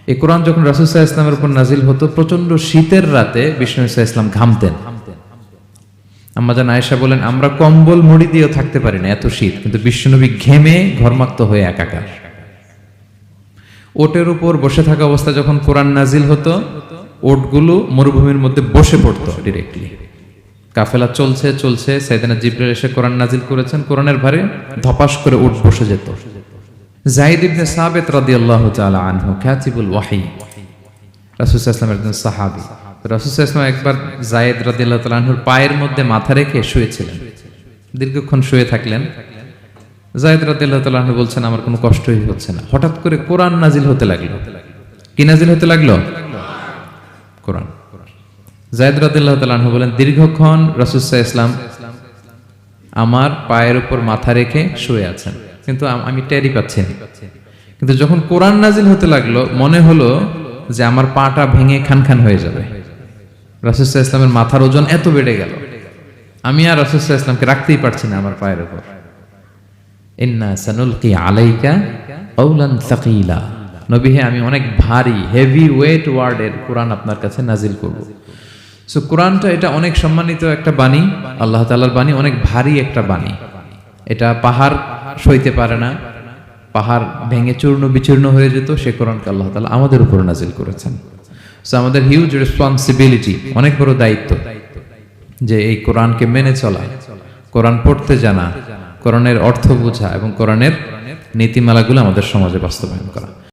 এই কোরআন যখন রাসূল সাল্লাল্লাহু আলাইহি ওয়াসাল্লামের উপর নাজিল হতো, প্রচন্ড শীতের রাতে বিষ্ণু সাল্লাল্লাহু আলাইহি ওয়াসাল্লাম ঘামতেন। আম্মা জান আয়েশা বলেন, আমরা কম্বল মুড়ি দিয়েও থাকতে পারি না, এত শীত, কিন্তু বিশ্বনবী ঘেমে ঘর্মাক্ত হয়ে একাকার। ওটের উপর বসে থাকা অবস্থা যখন কোরআন নাজিল হতো, ওটগুলো মরুভূমির মধ্যে বসে পড়তো ডিরেক্টলি। কাফেলা চলছে চলছে, সাইয়েদনা জিবরাইল এসে কোরআন নাজিল করেছেন, কোরআনের ভারে ধপাস করে উট বসে যেত। যায়েদ ইবনে সাবিত রাদিয়াল্লাহু তাআলা আনহু কাতিবুল ওয়াহী, রাসূল সাল্লাল্লাহু আলাইহি ওয়াসাল্লামের একজন সাহাবী। রাসূল সাল্লাল্লাহু আলাইহি ওয়াসাল্লাম একবার যায়েদ রাদিয়াল্লাহু তাআলা আনহুর পায়ের মধ্যে মাথা রেখে শুয়েছিলেন। দীর্ঘক্ষণ শুয়ে থাকলেন। যায়েদ রাদিয়াল্লাহু তাআলা আনহু বলছেন, আমার কোনো কষ্টই হচ্ছে না। হঠাৎ করে কোরআন নাজিল হতে লাগলো। কি নাজিল হতে লাগলো? কোরআন। যায়েদ রাদিয়াল্লাহু তাআলা আনহু বলেন, দীর্ঘক্ষণ রাসূল সাল্লাল্লাহু আলাইহি ওয়াসাল্লাম আমার পায়ের উপর মাথা রেখে শুয়ে আছেন, কিন্তু আমি টেরই পাচ্ছি না। কিন্তু যখন কোরআন নাজিল হতে লাগলো, মনে হলো যে আমার পাটা ভেঙে খান খান হয়ে যাবে। রাসূল সাল্লাল্লাহু আলাইহি ওয়াসাল্লামের মাথার ওজন এত বেড়ে গেল, আমি আর রাসূল সাল্লাল্লাহু আলাইহি ওয়াসাল্লামকে রাখতেই পারছি না আমার পায়ের উপর। ইন্না সানুলকি আলাইকা কাওলান সাকিলা, নবী হে, আমি অনেক ভারী, হেভি ওয়েট ওয়ার্ডের কোরআন আপনার কাছে নাজিল করব। সো কোরআনটা এটা অনেক সম্মানিত একটা বাণী, আল্লাহ তাআলার বাণী, অনেক ভারী একটা বাণী। এটা পাহাড় সইতে পারে না, পাহাড় ভেঙে চূর্ণ বিচূর্ণ হয়ে যেত, সে কোরআনকে আল্লাহ তাআলা আমাদের উপর নাজিল করেছেন। সো আমাদের হিউজ রেসপন্সিবিলিটি, অনেক বড় দায়িত্ব, যে এই কোরআনকে মেনে চলা, কোরআন পড়তে জানা, কোরআনের অর্থ বোঝা এবং কোরআনের নীতিমালাগুলো আমাদের সমাজে বাস্তবায়ন করা।